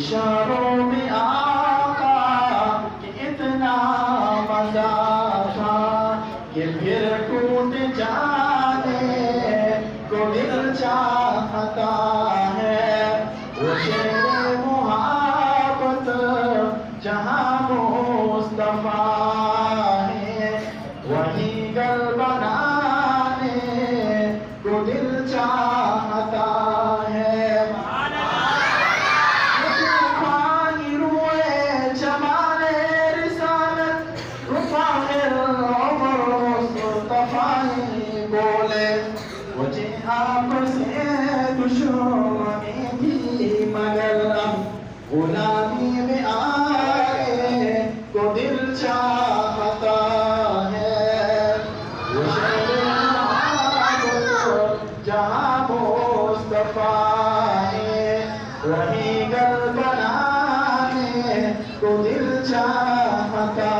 इशारों में आका कि इतना मजा था कि फिर टूट जाने को दिल चाहता है। वो शेर मुहब्बत जहाँ मुस्तफा है, वही गल बनाने को दिल चाहता है। मुझे आपसे दुश्मनी थी मगर अब गुलामी में आए को दिल चाहता है। वो जहाँ मुस्तफा है, वही गल बनाने को दिल चाहता